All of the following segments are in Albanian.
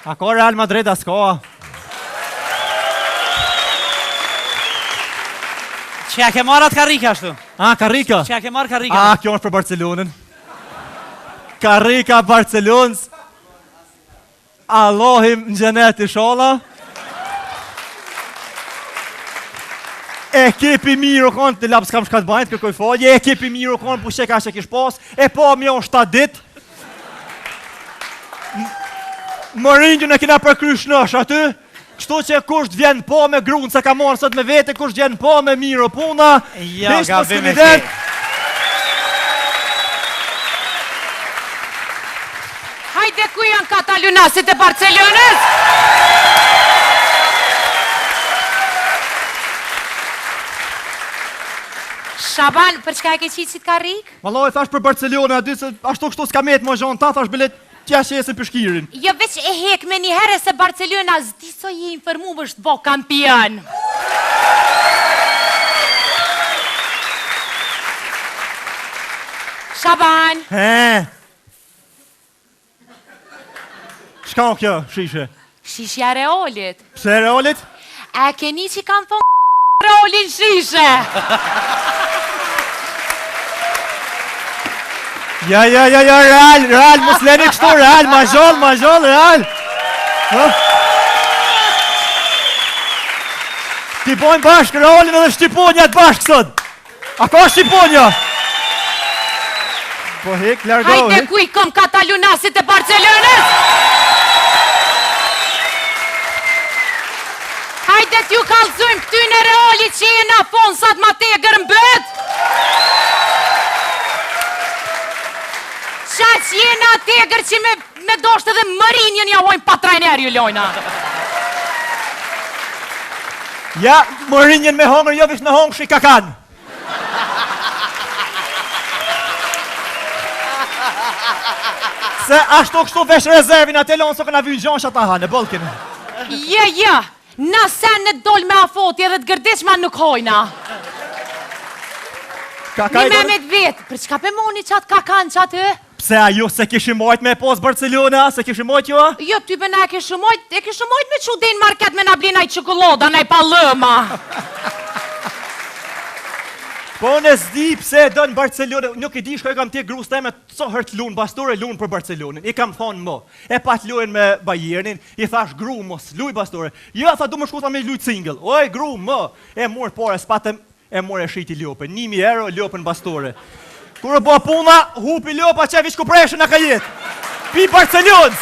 A ka Real Madrid, as ka. Që ke marrë atë karrika ashtu? Karrika? Që ke marrë karrika? Kjo është për Barcelonën. Karrika Barcelonës. Allahim në gjenet i shola. Ekipi mirë u konë, të lapë s'kam shkatë bajnë, kërkoj falje. Ekipi mirë u konë, pushe ka që kish pas. E po mjo 7 dit. Mourinho në kina përkrysh nësh aty. Kështu që kusht vjen po me grunë, se ka morë sot me vete, kusht vjen po me mirë o puna. Ja, gabim e ke. Hajde ku janë katalunasit e Barcelonës? Shaban, për çka e ke qitë si t'karrik? Vallaj, thash për Barcelona, aty se ashtu kështu s'ka met më zhonë, ta thash bilet tja që jesë pëshkirin. Jo veç e hek me një herë se Barcelona zdi so je informu vështë bo kampion. Shaban. Shka o kjo, shishe? Shishja Reolit. Pse Reolit? E keni që kam thonë Reolin shishe. Ja, Real, mos leni kështu, Real, ma zholl, Real. Ti bojnë bashkë, Realin edhe Shqiponja të bashkë sot. A ka Shqiponja? Po hek, largohu. Hajde ku i kom katalunasit e Barcelonës. Hajde t'ju kalzojmë këty në Realit që e na fonsat ma tegër mbët. Qaq jena tegër që me doshtë edhe Mourinhon ja hojnë pa trajner ju lojna. Ja, Mourinhon me hongër, jo vish në hongë shi kakan. Se ashtu kështu vesh rezervin atë lonë, so këna vyjnë gjonë që ata hanë, bolkin. Ja, na sen në dol me afoti edhe t'gërdiqma nuk hojna. Një me me t'vetë, për çka pe moni qatë kakan qatë? Pse a ju se kishim mojt me pos Barcelona, se kishim mojt jo? Jo, ty be na e kishim mojt me që din market me na blina i qokoloda, na i palëma. Po në zdi pse do në Barcelona, nuk i di shko e kam tje grus të e me so hërt lunë, bastore lunë për Barcelonin. I kam thonë mo, e pat lujen me Bayernin, i thash gru mos, luj bastore. Jo, tha du më shku tha me luj single. Oj, gru mo, e mur pore, spatem, e mur e shiti ljopen. 1000 euro ljopen bastore. Kur e bëha puna, hupi ljopa që e vish ku preshën a ka jetë. Pi Barcelonës.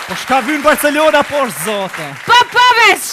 Po shka vynë Barcelona, po është zote. Po veç,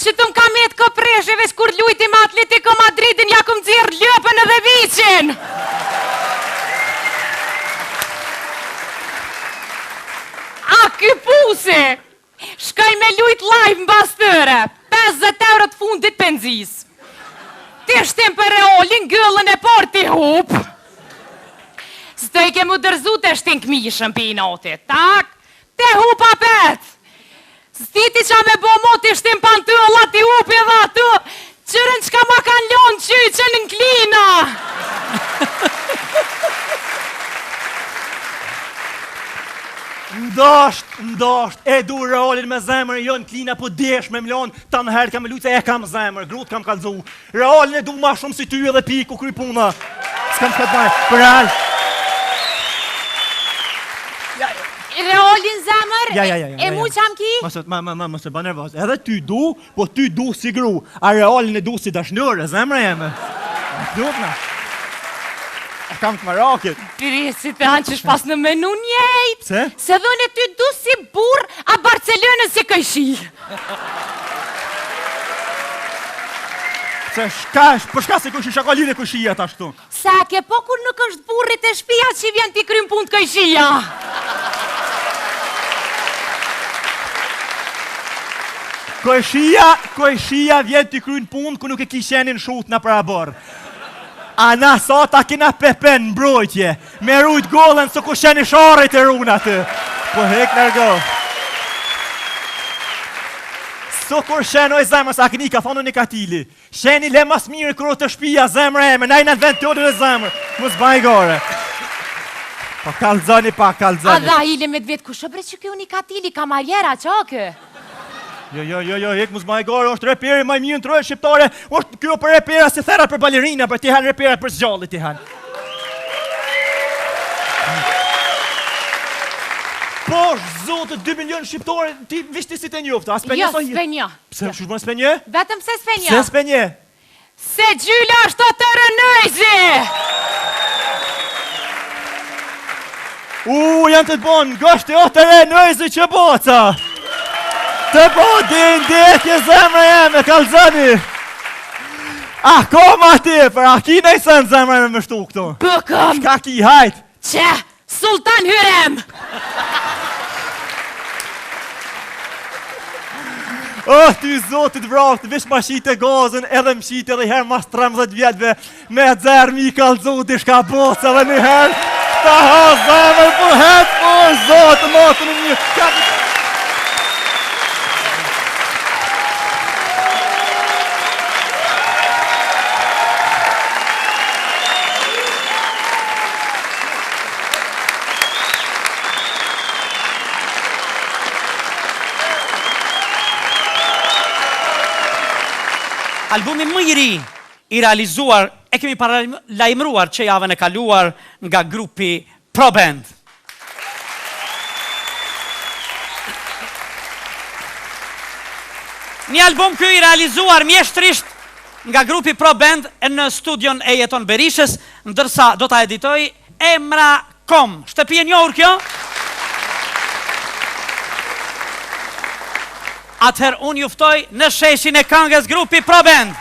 që të më kam jetë ko preshë, veç kur lujti me Atletico Madridin, ja kom dzirë ljöpën edhe viqin. A ky pusi, shkaj me lujt live në bastëre, 50 euro të fundit penzis. Ti shtim për Realin, gëllën e por ti hup. Së i ke mu dërzu të shtin këmishën për i notit, tak? Te hup apet. Së ti qa me bo mo ti shtim pan të alla ti hup edhe atë, qërën qka ma kan lonë qyqen në klina. Ndosht, e du Realin me zemër, jo në klina po desh me mlon, ta në herë kam e lujtë, e kam zemër, grut kam kalzu. Realin e du ma shumë si ty edhe piku kry puna. S'kam këtë bajë, për Real. Realin zemër, Ja. e mu qam ki? Mëse ba nervoz, edhe ty du, po ty du si gru, a Realin e du si dashnërë, zemër jeme. Duk na. E kam të marakit. Pirisit e hanë që shpas në menu njejt. Se? Se dhone ty du si bur, a Barcelonës si këjshi. Se për shka se kush shaka lidhe kushia ta shtu? Sa ke po kur nuk është burrit e shpia që vjen t'i krym pun të këjshia. Kojshia vjen t'i kryn pun ku nuk e kishenin shut në pra borë. A na sa ta kina pepen në brojtje, me rujt gollën së ku sheni sharit e runa të. Po hek nërgo. Së kur shenoj zemrës, a këni ka thonë një katili. Sheni le mas mirë kërë të shpia zemrë e me, najnë në vend të odë në zemrë. Mos baj gore. Pa kalzani. A dha hile me vetë ku shëbre që kjo një katili kamarjera, qa kë? Jo, ik mos ma e gore, është reperi maj mirë në trojë shqiptare, është kjo për repera si therat për balerina, për ti hanë reperat për zgjallit ti hanë. Po, zotë, 2 milion shqiptare, ti vishti si të njoftë, a s'penje sa hirë? S'penje. Pse, shushmon s'penje? Vetëm se s'penje. Se s'penje? Se gjyla është të të rënëjzi! Janë të bonë, gështë o të rënëjzi që boca! Të po, din detje zemre jeme, kalzani! Koma ti, për a ki nejsen zemre jeme më shtu këto? Bëkëm! Shka ki, hajt! Që, Sultan Hyrem! Ty zotit vraftë, vish ma shite gazën, edhe më shite edhe herë mas 13 vjetëve, me dzerë mi kalzoti shka boca dhe një herë, ta ha zemre, po hetë, po zotë, matën e një, Albumi më i ri i realizuar, e kemi paralajmëruar që javën e kaluar nga grupi Pro Band. Një album ky i realizuar mjeshtrisht nga grupi Pro Band në studion e Jeton Berishës, ndërsa do ta editoj Emra Kom. Shtëpi e njohur kjo? Atëherë unë juftoj në sheshin e këngës grupi Pro Band.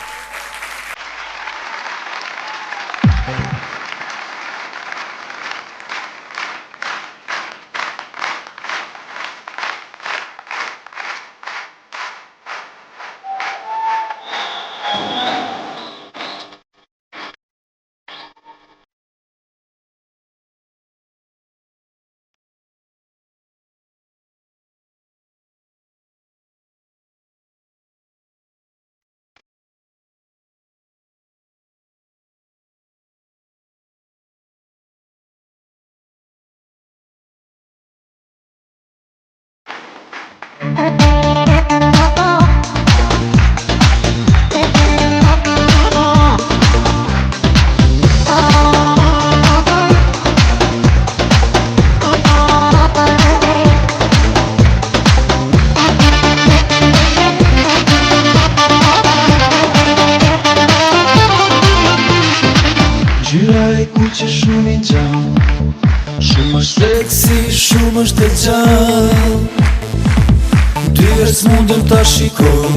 Që shumë i gjallë, shumë është seksi, shumë është e gjallë. Ty veç mundëm ta shikoj,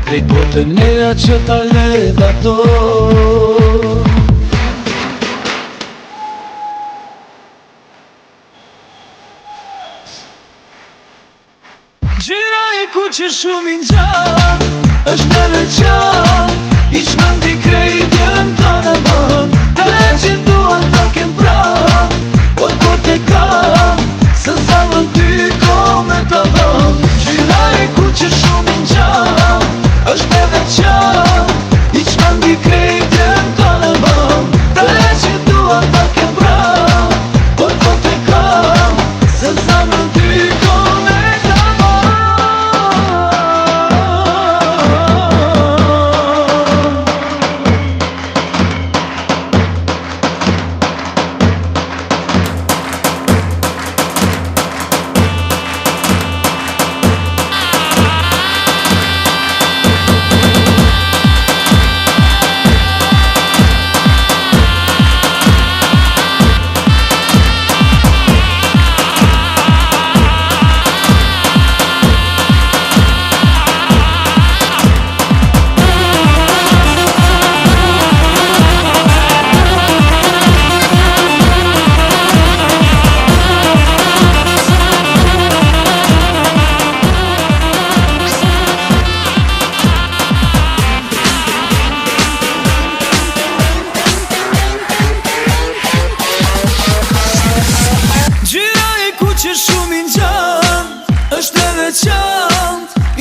krejt botën eja që ta ledha do. Gjyra e ku që shumë i gjallë, është e veçallë, i që mëndi krejt jem të në mënë. Të që duan të kem pra, por ko te kam, se zamën ty ko me të dhëm. Gjyra e ku që shumë i gjallë, është e veçallë, i që mëndi krejt jem të në mënë. Të që duan të kem pra, por ko te kam, se zamën ty ko me të dhëm.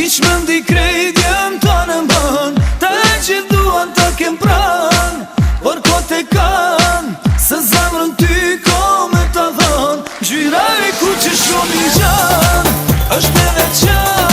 I që mëndi krejt jem të në mbën, të që duan të kem pran, por ko te kan, se zamrën ty ko me të dhën. Ku që shumë i gjan është e veçan